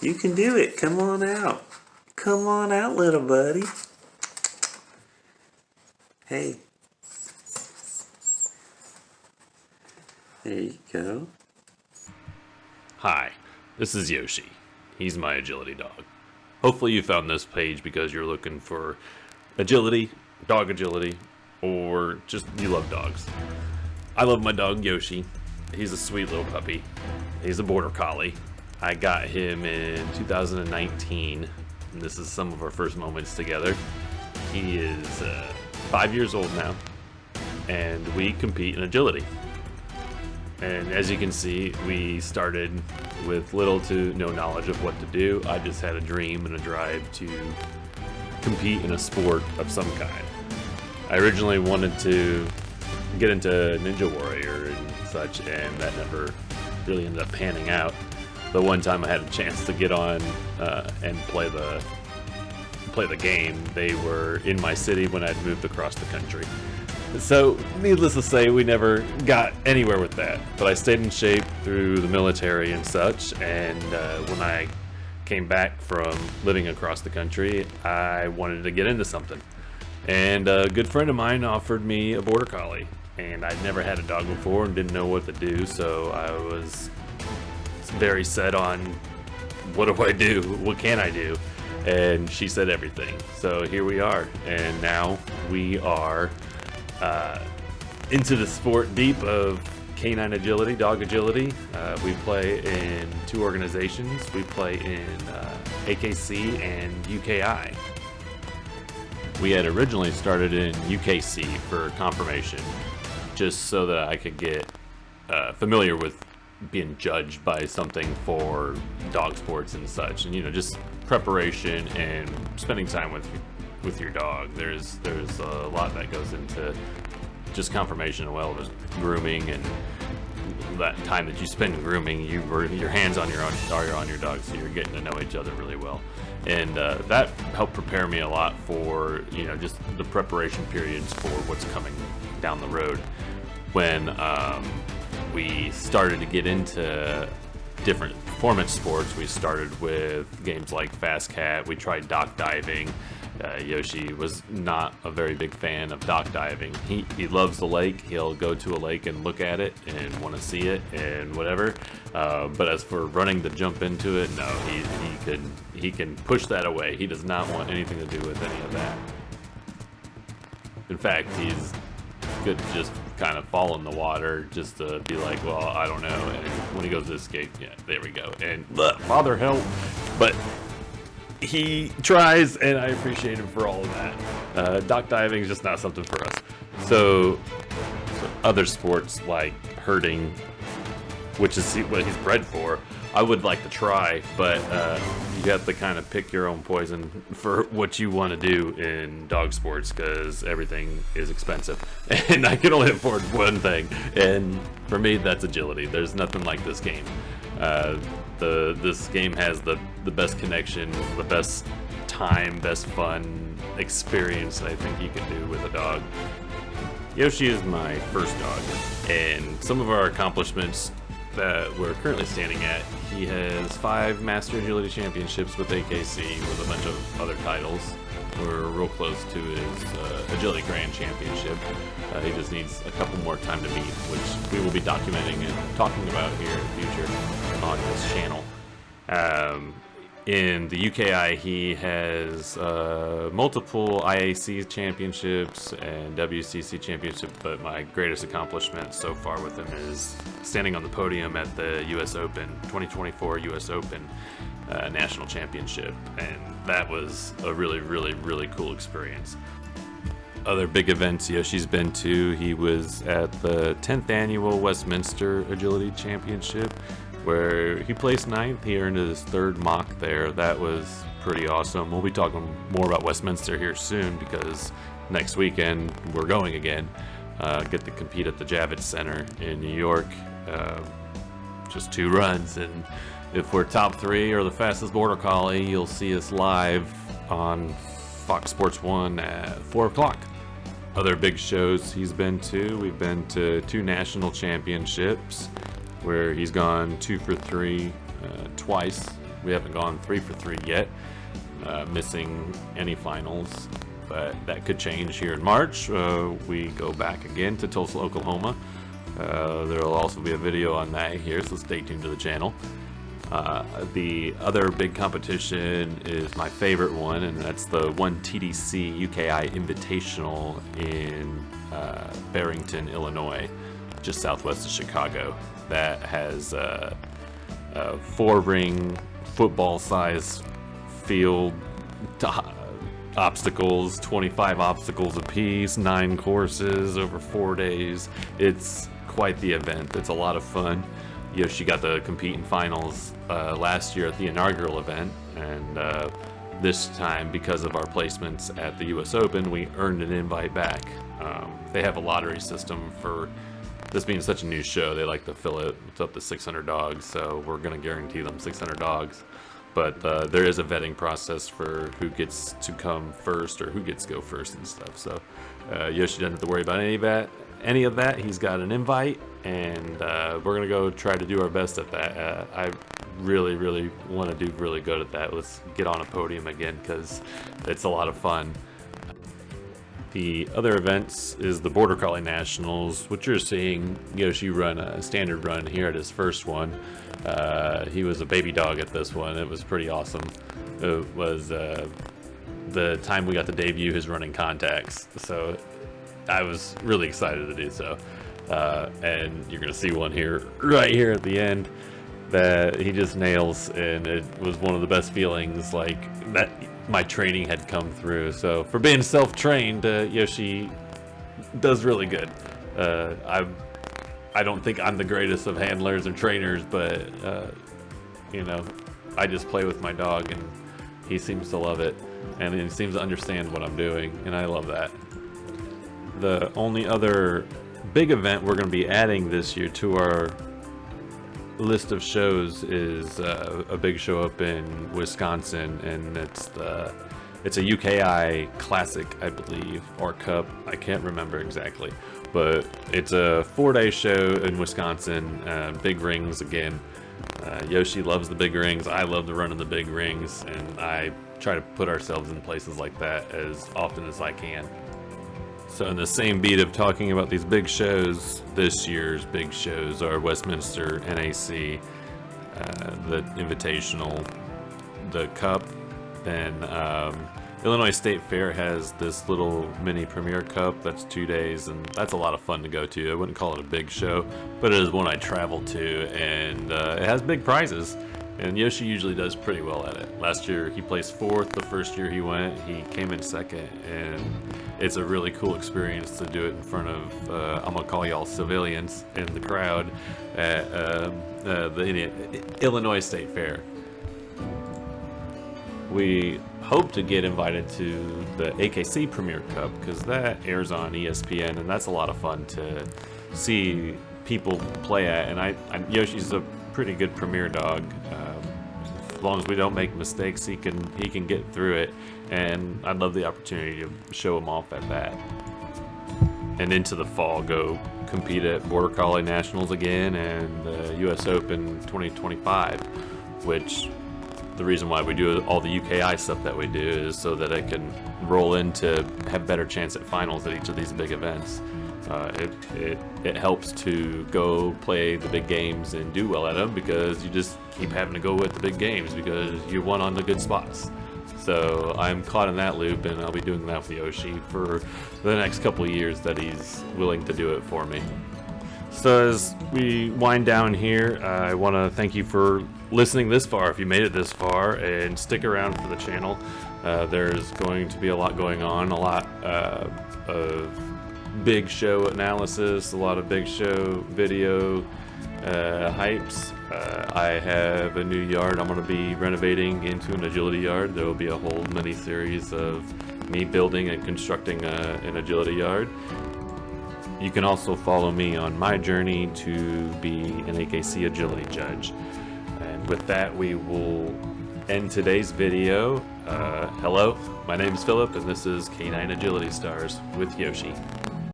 You can do it. Come on out. Come on out, little buddy. Hey. There you go. Hi, this is Yoshi. He's my agility dog. Hopefully you found this page because you're looking for agility, dog agility, or just you love dogs. I love my dog Yoshi. He's a sweet little puppy. He's a border collie. I got him in 2019, and this is some of our first moments together. He is 5 years old now, and we compete in agility. And as you can see, we started with little to no knowledge of what to do. I just had a dream and a drive to compete in a sport of some kind. I originally wanted to get into Ninja Warrior and such, and that never really ended up panning out. The one time I had a chance to get on and play the game, they were in my city when I'd moved across the country. So, needless to say, we never got anywhere with that. But I stayed in shape through the military and such, and when I came back from living across the country, I wanted to get into something. And a good friend of mine offered me a border collie, and I'd never had a dog before and didn't know what to do, so I was very set on, what do I do? What can I do? And she said everything. So here we are, and now we are into the sport deep of canine agility, dog agility. We play in two organizations. We play in AKC and UKI. We had originally started in UKC for confirmation, just so that I could get familiar with being judged by something for dog sports and such, and just preparation and spending time with your dog. There's a lot that goes into just confirmation as well. There's grooming, and that time that you spend grooming, your hands on your dog, so you're getting to know each other really well. And that helped prepare me a lot for just the preparation periods for what's coming down the road. When we started to get into different performance sports, we started with games like Fast Cat. We tried dock diving. Yoshi was not a very big fan of dock diving. He loves the lake. He'll go to a lake and look at it and want to see it and whatever. But as for running to jump into it, no, he can push that away. He does not want anything to do with any of that. In fact, he's good to just kind of fall in the water just to be like, well, I don't know. And when he goes to escape, yeah, there we go. And Father help. But he tries, and I appreciate him for all of that. Dock diving is just not something for us. So other sports like herding, which is what he's bred for, I would like to try, but you have to kind of pick your own poison for what you want to do in dog sports, because everything is expensive, and I can only afford one thing, and for me, that's agility. There's nothing like this game. This game has the best connection, the best time, best fun experience I think you can do with a dog. Yoshi is my first dog, and some of our accomplishments that we're currently standing at, he has 5 Master Agility Championships with AKC with a bunch of other titles. We're real close to his Agility Grand Championship. He just needs a couple more time to meet, which we will be documenting and talking about here in the future on this channel. In the UKI, he has multiple IAC championships and WCC championships, but my greatest accomplishment so far with him is standing on the podium at the US Open, 2024 US Open National Championship, and that was a really, really, really cool experience. Other big events Yoshi's been to, he was at the 10th Annual Westminster Agility Championship, where he placed 9th. He earned his 3rd mock there. That was pretty awesome. We'll be talking more about Westminster here soon, because next weekend we're going again. Get to compete at the Javits Center in New York. Just 2 runs, and if we're top 3 or the fastest border collie, you'll see us live on Fox Sports 1 at 4 o'clock. Other big shows he's been to, we've been to 2 national championships, where he's gone 2 for 3 twice We haven't gone 3 for 3 yet, missing any finals, but that could change here in March. We go back again to Tulsa, Oklahoma. There will also be a video on that here, so stay tuned to the channel. The other big competition is my favorite one, and that's the 1TDC UKI Invitational in Barrington, Illinois, just southwest of Chicago. That has a 4-ring football-sized field, obstacles, 25 obstacles apiece, 9 courses over 4 days. It's quite the event. It's a lot of fun. Yoshi got to compete in finals last year at the inaugural event, and this time, because of our placements at the US Open, we earned an invite back. They have a lottery system for this being such a new show. They like to fill it up to 600 dogs, so we're going to guarantee them 600 dogs. But there is a vetting process for who gets to come first or who gets to go first and stuff. So Yoshi doesn't have to worry about any of that. He's got an invite, and we're going to go try to do our best at that. I really want to do really good at that. Let's get on a podium again, because it's a lot of fun. The other events is the Border Collie Nationals, which you're seeing Yoshi run a standard run here at his first one. He was a baby dog at this one. It was pretty awesome. It was the time we got to debut his running contacts, so I was really excited to do so. And you're gonna see one here, right here at the end, that he just nails, and it was one of the best feelings, like that my training had come through. So for being self-trained, Yoshi does really good. I don't think I'm the greatest of handlers and trainers, but you know, I just play with my dog, and he seems to love it, and he seems to understand what I'm doing, and I love that. The only other big event we're going to be adding this year to our list of shows is a big show up in Wisconsin, and it's a UKI Classic, I believe, or Cup. I can't remember exactly, but it's a 4-day show in Wisconsin. Big rings again. Yoshi loves the big rings. I love to run in the big rings, and I try to put ourselves in places like that as often as I can. So in the same beat of talking about these big shows, this year's big shows are Westminster NAC, the Invitational, the Cup, then Illinois State Fair has this little mini Premier Cup that's 2 days, and that's a lot of fun to go to. I wouldn't call it a big show, but it is one I travel to, and it has big prizes. And Yoshi usually does pretty well at it. Last year he placed 4th. The first year he went, he came in 2nd, and it's a really cool experience to do it in front of, I'm gonna call y'all civilians in the crowd at the Illinois State Fair. We hope to get invited to the AKC Premier Cup, because that airs on ESPN, and that's a lot of fun to see people play at. And Yoshi's a pretty good Premier dog. As long as we don't make mistakes, he can get through it, and I'd love the opportunity to show him off at that. And into the fall, go compete at Border Collie Nationals again and the US Open 2025, which the reason why we do all the UKI stuff that we do is so that I can roll in to have better chance at finals at each of these big events. It helps to go play the big games and do well at them, because you just keep having to go with the big games because you won on the good spots. So I'm caught in that loop, and I'll be doing that with Yoshi for the next couple of years that he's willing to do it for me. So as we wind down here, I want to thank you for listening this far, if you made it this far, and stick around for the channel. There's going to be a lot going on, a lot of big show analysis, a lot of big show video hypes. I have a new yard I'm going to be renovating into an agility yard. There will be a whole mini series of me building and constructing an agility yard. You can also follow me on my journey to be an AKC agility judge. And with that, we will end today's video. Hello, my name is Philip, and this is K9 Agility Stars with Yoshi.